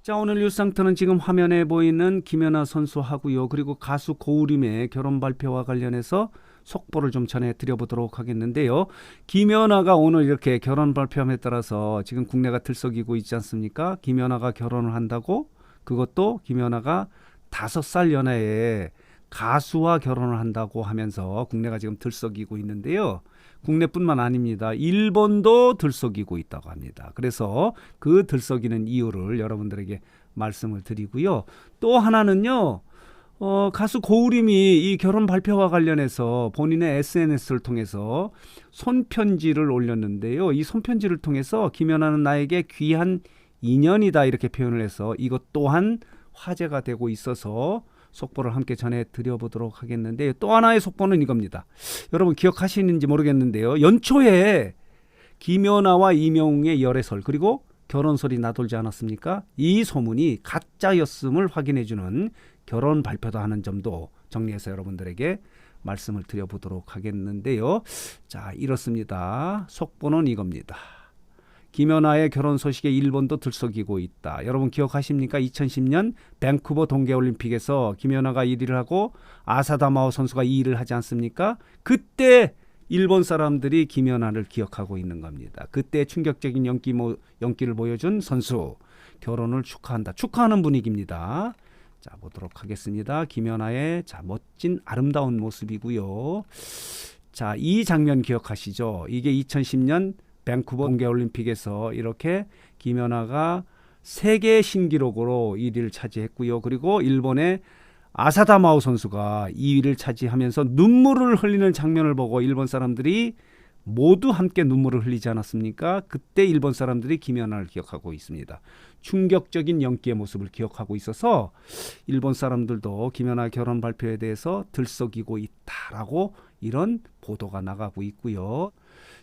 자, 오늘 뉴스 상태는 지금 화면에 보이는 김연아 선수하고요. 그리고 가수 고우림의 결혼 발표와 관련해서 속보를 좀 전해드려보도록 하겠는데요. 김연아가 오늘 이렇게 결혼 발표함에 따라서 지금 국내가 들썩이고 있지 않습니까? 김연아가 결혼을 한다고, 그것도 김연아가 5살 연하에 가수와 결혼을 한다고 하면서 국내가 지금 들썩이고 있는데요. 국내뿐만 아닙니다. 일본도 들썩이고 있다고 합니다. 그래서 그 들썩이는 이유를 여러분들에게 말씀을 드리고요. 또 하나는요. 가수 고우림이 이 결혼 발표와 관련해서 본인의 SNS를 통해서 손편지를 올렸는데요. 이 손편지를 통해서 김연아는 나에게 귀한 인연이다 이렇게 표현을 해서 이것 또한 화제가 되고 있어서 속보를 함께 전해드려보도록 하겠는데, 또 하나의 속보는 이겁니다. 여러분 기억하시는지 모르겠는데요. 연초에 김연아와 이명웅의 열애설 그리고 결혼설이 나돌지 않았습니까? 이 소문이 가짜였음을 확인해주는 결혼 발표도 하는 점도 정리해서 여러분들에게 말씀을 드려보도록 하겠는데요. 자, 이렇습니다. 속보는 이겁니다. 김연아의 결혼 소식에 일본도 들썩이고 있다. 여러분 기억하십니까? 2010년 밴쿠버 동계올림픽에서 김연아가 1위를 하고 아사다마오 선수가 2위를 하지 않습니까? 그때 일본 사람들이 김연아를 기억하고 있는 겁니다. 그때 충격적인 연기를 보여준 선수, 결혼을 축하한다. 축하하는 분위기입니다. 자, 보도록 하겠습니다. 김연아의 멋진 아름다운 모습이고요. 자, 이 장면 기억하시죠? 이게 2010년 밴쿠버 동계올림픽에서 이렇게 김연아가 세계 신기록으로 1위를 차지했고요. 그리고 일본의 아사다마오 선수가 2위를 차지하면서 눈물을 흘리는 장면을 보고 일본 사람들이 모두 함께 눈물을 흘리지 않았습니까? 그때 일본 사람들이 김연아를 기억하고 있습니다. 충격적인 연기의 모습을 기억하고 있어서 일본 사람들도 김연아 결혼 발표에 대해서 들썩이고 있다라고 이런 보도가 나가고 있고요.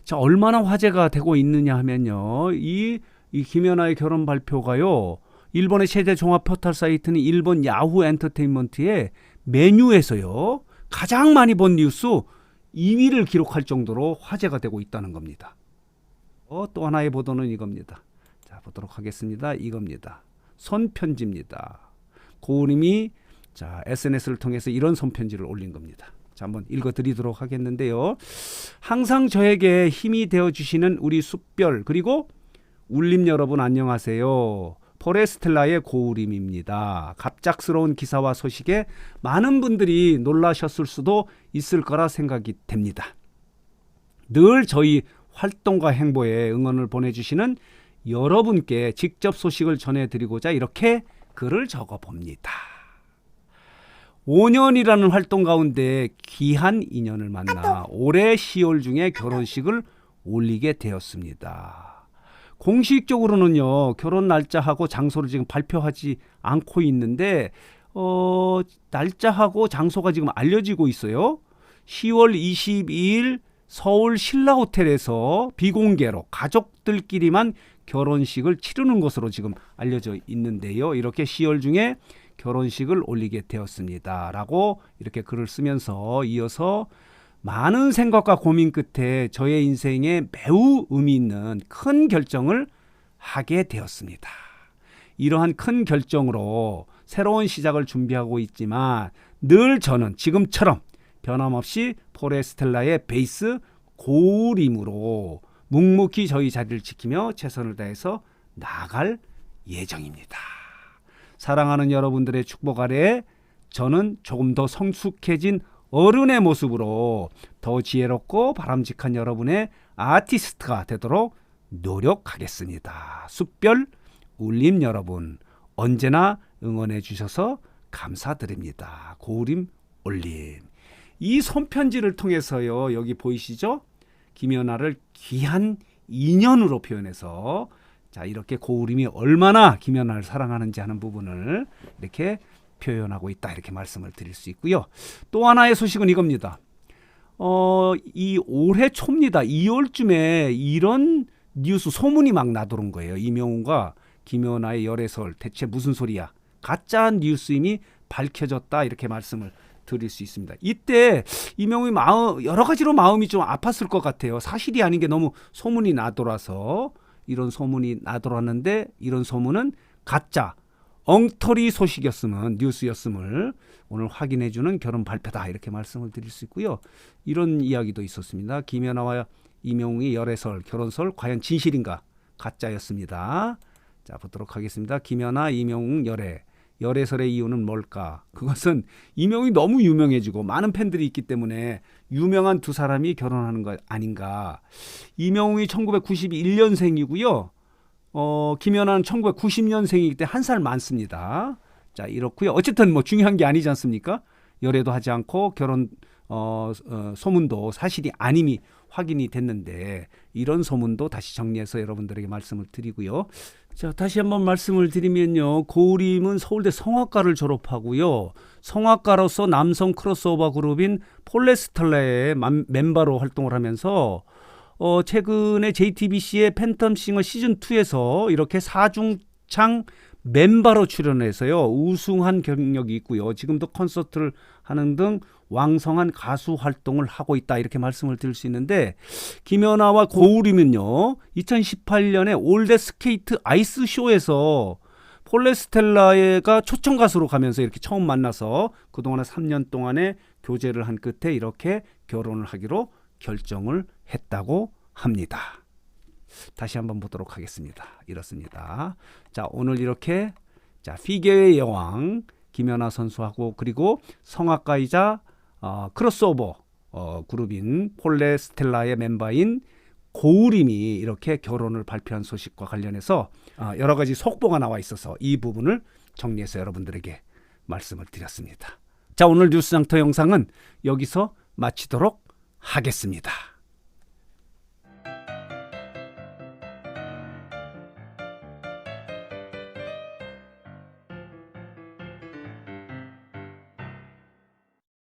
자, 얼마나 화제가 되고 있느냐 하면요. 이 김연아의 결혼 발표가요. 일본의 최대 종합 포털 사이트는 일본 야후 엔터테인먼트의 메뉴에서요. 가장 많이 본 뉴스 2위를 기록할 정도로 화제가 되고 있다는 겁니다. 또 하나의 보도는 이겁니다. 자, 보도록 하겠습니다. 이겁니다. 손편지입니다. 고우림이 SNS를 통해서 이런 손편지를 올린 겁니다. 자, 한번 읽어드리도록 하겠는데요. 항상 저에게 힘이 되어주시는 우리 숲별 그리고 울림 여러분 안녕하세요. 포레스텔라의 고우림입니다. 갑작스러운 기사와 소식에 많은 분들이 놀라셨을 수도 있을 거라 생각이 됩니다. 늘 저희 활동과 행보에 응원을 보내주시는 여러분께 직접 소식을 전해드리고자 이렇게 글을 적어봅니다. 5년이라는 활동 가운데 귀한 인연을 만나 올해 10월 중에 결혼식을 올리게 되었습니다. 공식적으로는요, 결혼 날짜하고 장소를 지금 발표하지 않고 있는데 날짜하고 장소가 지금 알려지고 있어요. 10월 22일 서울 신라호텔에서 비공개로 가족들끼리만 결혼식을 치르는 것으로 지금 알려져 있는데요. 이렇게 10월 중에 결혼식을 올리게 되었습니다. 라고 이렇게 글을 쓰면서 이어서 많은 생각과 고민 끝에 저의 인생에 매우 의미 있는 큰 결정을 하게 되었습니다. 이러한 큰 결정으로 새로운 시작을 준비하고 있지만 늘 저는 지금처럼 변함없이 포레스텔라의 베이스 고우림으로 묵묵히 저희 자리를 지키며 최선을 다해서 나아갈 예정입니다. 사랑하는 여러분들의 축복 아래 저는 조금 더 성숙해진 어른의 모습으로 더 지혜롭고 바람직한 여러분의 아티스트가 되도록 노력하겠습니다. 숲별 울림 여러분 언제나 응원해 주셔서 감사드립니다. 고우림 울림. 이 손편지를 통해서요. 여기 보이시죠? 김연아를 귀한 인연으로 표현해서 이렇게 고우림이 얼마나 김연아를 사랑하는지 하는 부분을 이렇게 표현하고 있다 이렇게 말씀을 드릴 수 있고요. 또 하나의 소식은 이겁니다. 이 올해 초입니다. 2월쯤에 이런 뉴스 소문이 막 나도록 거예요. 이명웅과 김연아의 열애설 대체 무슨 소리야? 가짜 뉴스임이 밝혀졌다 이렇게 말씀을 드릴 수 있습니다. 이때 이명웅이 여러 가지로 마음이 좀 아팠을 것 같아요. 사실이 아닌 게 너무 소문이 나돌아서 이런 소문이 나돌았는데 이런 소문은 가짜 엉터리 소식이었으면 뉴스였음을 오늘 확인해주는 결혼 발표다 이렇게 말씀을 드릴 수 있고요. 이런 이야기도 있었습니다. 김연아와 이명웅의 열애설, 결혼설 과연 진실인가? 가짜였습니다. 자, 보도록 하겠습니다. 김연아, 이명웅 열애. 열애설의 이유는 뭘까? 그것은 이명웅이 너무 유명해지고 많은 팬들이 있기 때문에 유명한 두 사람이 결혼하는 것 아닌가. 이명웅이 1991년생이고요. 김연아는 1990년생이기 때문에 한 살 많습니다. 자, 이렇고요. 어쨌든 뭐 중요한 게 아니지 않습니까? 열애도 하지 않고 결혼 소문도 사실이 아님이 확인이 됐는데 이런 소문도 다시 정리해서 여러분들에게 말씀을 드리고요. 자, 다시 한번 말씀을 드리면요. 고우림은 서울대 성악과를 졸업하고요. 성악가로서 남성 크로스오버 그룹인 폴레스텔라의 멤버로 활동을 하면서 최근에 JTBC의 팬텀싱어 시즌2에서 이렇게 사중창 멤버로 출연해서요. 우승한 경력이 있고요. 지금도 콘서트를 하는 등 왕성한 가수 활동을 하고 있다 이렇게 말씀을 드릴 수 있는데 김연아와 고우림은요. 2018년에 올드 스케이트 아이스 쇼에서 폴레스텔라가 초청 가수로 가면서 이렇게 처음 만나서 그동안에 3년 동안의 교제를 한 끝에 이렇게 결혼을 하기로 결정을 했다고 합니다. 다시 한번 보도록 하겠습니다. 이렇습니다. 자, 오늘 이렇게 피겨의 여왕 김연아 선수하고 그리고 성악가이자 크로스오버 그룹인 폴레스텔라의 멤버인 고우림이 이렇게 결혼을 발표한 소식과 관련해서 여러 가지 속보가 나와 있어서 이 부분을 정리해서 여러분들에게 말씀을 드렸습니다. 자, 오늘 뉴스장터 영상은 여기서 마치도록 하겠습니다.